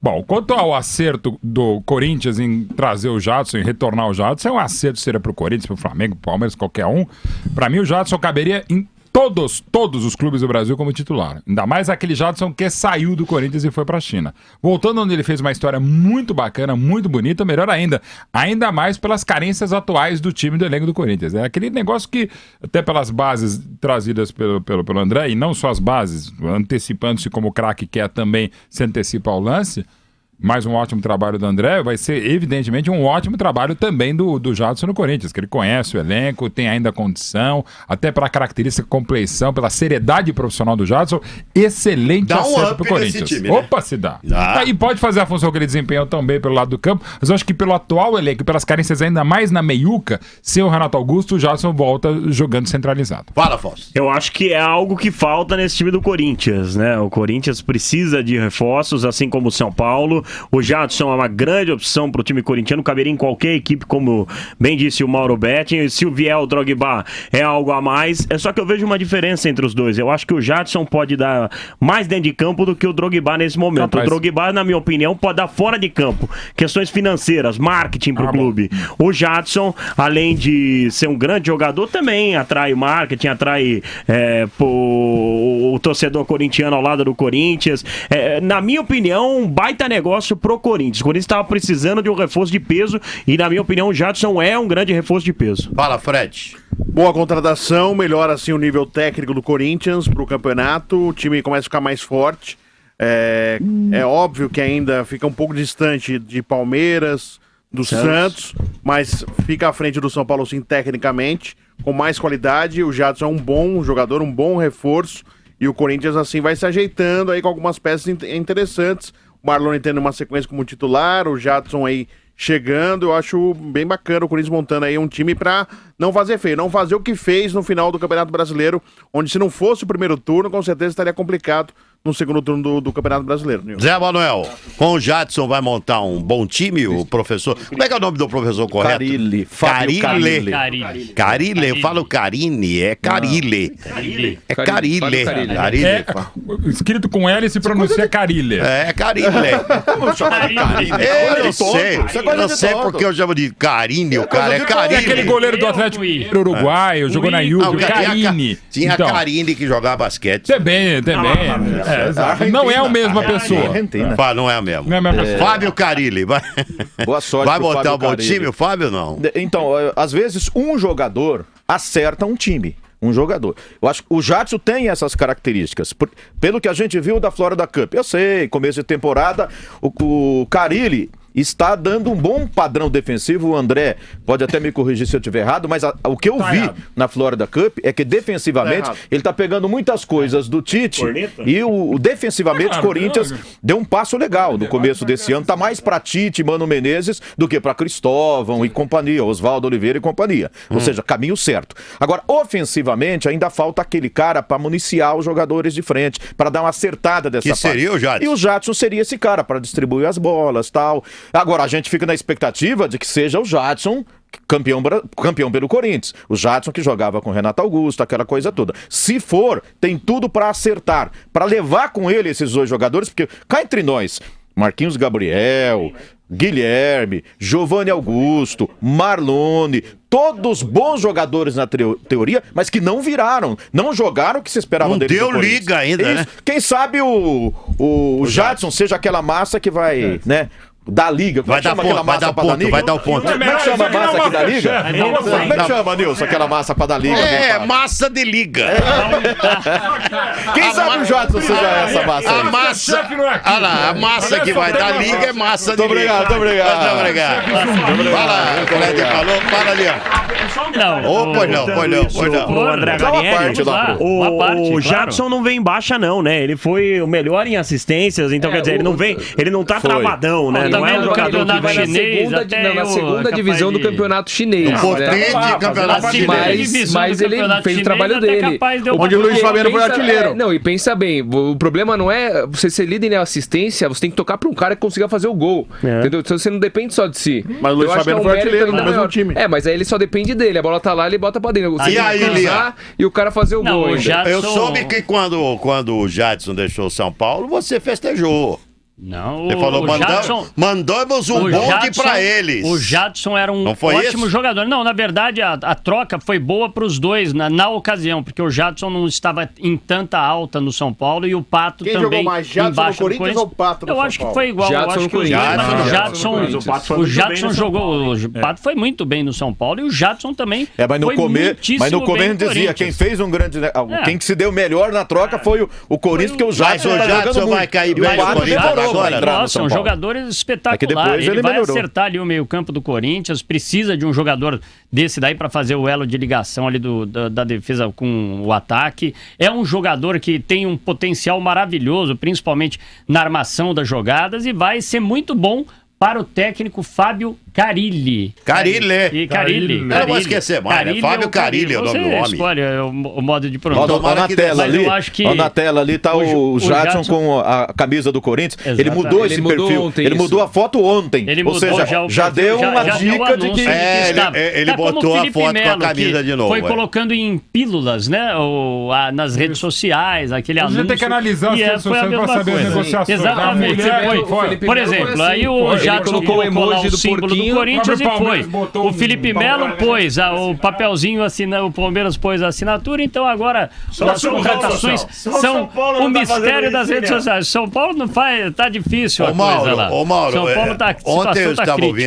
Bom, quanto ao acerto do Corinthians em trazer o Jadson, em retornar o Jadson, é um acerto seria pro Corinthians, pro Flamengo, pro Palmeiras, qualquer um. Pra mim, o Jadson caberia em todos os clubes do Brasil como titular. Ainda mais aquele Jadson que saiu do Corinthians e foi pra China. Voltando onde ele fez uma história muito bacana, muito bonita, melhor ainda mais pelas carências atuais do time do elenco do Corinthians. É aquele negócio que, até pelas bases trazidas pelo André, e não só as bases, antecipando-se como o craque quer também se antecipa ao lance, mais um ótimo trabalho do André, vai ser evidentemente um ótimo trabalho também do Jadson no Corinthians, que ele conhece o elenco, tem ainda condição, até pela característica compleição, pela seriedade profissional do Jadson, excelente acerto pro Corinthians. Time, né? Opa, se dá. E pode fazer a função que ele desempenhou também pelo lado do campo, mas eu acho que pelo atual elenco, pelas carências ainda mais na meiuca, sem o Renato Augusto, o Jadson volta jogando centralizado. Fala, Fausto. Eu acho que é algo que falta nesse time do Corinthians, né? O Corinthians precisa de reforços, assim como o São Paulo. O Jadson é uma grande opção para o time corintiano, caberia em qualquer equipe, como bem disse o Mauro Betting. Se o vier o Drogba é algo a mais, é só que eu vejo uma diferença entre os dois. Eu acho que o Jadson pode dar mais dentro de campo do que o Drogba nesse momento. Rapaz. O Drogba, na minha opinião, pode dar fora de campo. Questões financeiras, marketing para o clube. Bom. O Jadson, além de ser um grande jogador, também atrai marketing, atrai o torcedor corintiano ao lado do Corinthians. Na minha opinião, um baita negócio pro Corinthians. O Corinthians estava precisando de um reforço de peso e, na minha opinião, o Jadson é um grande reforço de peso. Fala, Fred. Boa contratação, melhora assim o nível técnico do Corinthians pro campeonato, o time começa a ficar mais forte. É óbvio que ainda fica um pouco distante de Palmeiras, do Santos, mas fica à frente do São Paulo sim tecnicamente, com mais qualidade. O Jadson é um bom jogador, um bom reforço, e o Corinthians assim vai se ajeitando aí com algumas peças interessantes. O Marlon tendo uma sequência como titular, o Jadson aí chegando, eu acho bem bacana o Corinthians montando aí um time pra não fazer feio, não fazer o que fez no final do Campeonato Brasileiro, onde se não fosse o primeiro turno, com certeza estaria complicado no segundo turno do Campeonato Brasileiro. Nilson. Zé Manuel, com o Jadson vai montar um bom time, o professor... Como é que é o nome do professor correto? Carilli. Carilli, eu falo Carine, é Carilli. É Carilli. Escrito com L se pronuncia Carilli. É Carilli. Como chama de Carilli? Eu não sei porque eu chamo de Carine, o cara é Carilli. É aquele goleiro do Atlético Uruguai, jogou na Juve, Carine. Tinha a Carine que jogava basquete. Também. Não é a mesma pessoa. Não é a mesma. Fábio Carilli. Boa sorte. Vai botar um bom time, o Fábio, não? Então, às vezes, um jogador acerta um time. Um jogador. Eu acho que o Jadson tem essas características. Pelo que a gente viu da Florida Cup. Eu sei, começo de temporada, o Carilli está dando um bom padrão defensivo. O André pode até me corrigir se eu estiver errado, mas o que eu vi na Florida Cup é que defensivamente ele está pegando muitas coisas do Tite e defensivamente o Corinthians deu um passo legal no começo desse ano. Está mais para Tite, Mano Menezes do que para Cristóvão e companhia, Oswaldo Oliveira e companhia. Ou seja, caminho certo. Agora, ofensivamente, ainda falta aquele cara para municiar os jogadores de frente, para dar uma acertada dessa parte. Seria o Jadson. E o Jadson seria esse cara para distribuir as bolas e tal. Agora, a gente fica na expectativa de que seja o Jadson campeão pelo Corinthians. O Jadson que jogava com o Renato Augusto, aquela coisa toda. Se for, tem tudo para acertar, para levar com ele esses dois jogadores, porque cá entre nós, Marquinhos Gabriel, Guilherme, Giovanni Augusto, Marlone, todos bons jogadores na teoria, mas que não viraram, não jogaram o que se esperava deles. Não deu liga ainda, né? Quem sabe o Jadson seja aquela massa que vai, né? Da liga, vai dar ponto, vai dar ponto. Como é que chama a massa aqui da liga? Como é que chama, Nilson, aquela massa pra dar liga? Massa de liga. Quem sabe o Jadson seja essa massa aí? A massa que vai dar liga é massa de liga. Muito obrigado. Fala, colega falou, fala ali, ó. Pois não. O André Garielli, o Jadson não vem em baixa não, né? Ele foi o melhor em assistências, então quer dizer, ele não tá travadão, né? Não é um jogador que vai chinês, na segunda divisão do campeonato chinês. Campeonato chinês. Mas ele fez o trabalho dele. Onde o Luiz Fabiano foi artilheiro. Não, e pensa bem, o problema não é você ser líder em assistência, você tem que tocar pra um cara que consiga fazer o gol. Entendeu? Então você não depende só de si. Mas o Luiz Fabiano foi artilheiro no mesmo time. Mas aí ele só depende dele. A bola tá lá, ele bota pra dentro. E aí, e o cara fazer o gol. Eu soube que quando o Jadson deixou o São Paulo, você festejou. Não, ele falou, mandamos um bonde pra eles. O Jadson era um ótimo jogador. Não, na verdade, a troca foi boa pros dois na ocasião, porque o Jadson não estava em tanta alta no São Paulo e o Pato Quem também jogou mais, Jadson no Corinthians ou o Pato no São Paulo? Eu acho que foi igual. Eu acho que o Jadson jogou. O Pato foi muito bem no São Paulo e o Jadson também mas no começo dizia, quem fez um grande... Quem se deu melhor na troca foi o Corinthians, porque o Jadson vai cair bem no Corinthians agora. Nossa, são jogadores espetaculares. Ele vai acertar ali o meio-campo do Corinthians, precisa de um jogador desse daí para fazer o elo de ligação ali da defesa com o ataque. É um jogador que tem um potencial maravilhoso, principalmente na armação das jogadas, e vai ser muito bom para o técnico Fábio Carilli. Carilli. Eu não vou esquecer mais, né? Fábio Carilli é o nome do homem. Escolhe o modo de pronúncia. Na tela ali tá o Jadson com a camisa do Corinthians. Exatamente. Ele mudou esse perfil. Ontem, ele mudou a foto ontem. Ou seja, já deu uma dica de que... Ele botou a foto com a camisa de novo. Foi colocando em pílulas, né? Nas redes sociais, aquele anúncio. Você tem que analisar as redes sociais para saber as negociações. Exatamente. Por exemplo, aí o Jadson colocou lá o símbolo do Corinthians e foi. O Felipe Melo pôs o papelzinho, o Palmeiras pôs a assinatura, então agora as contratações são o mistério das redes sociais. São Paulo não faz, tá difícil a coisa lá. Mauro, São Paulo tá, a situação tá crítica.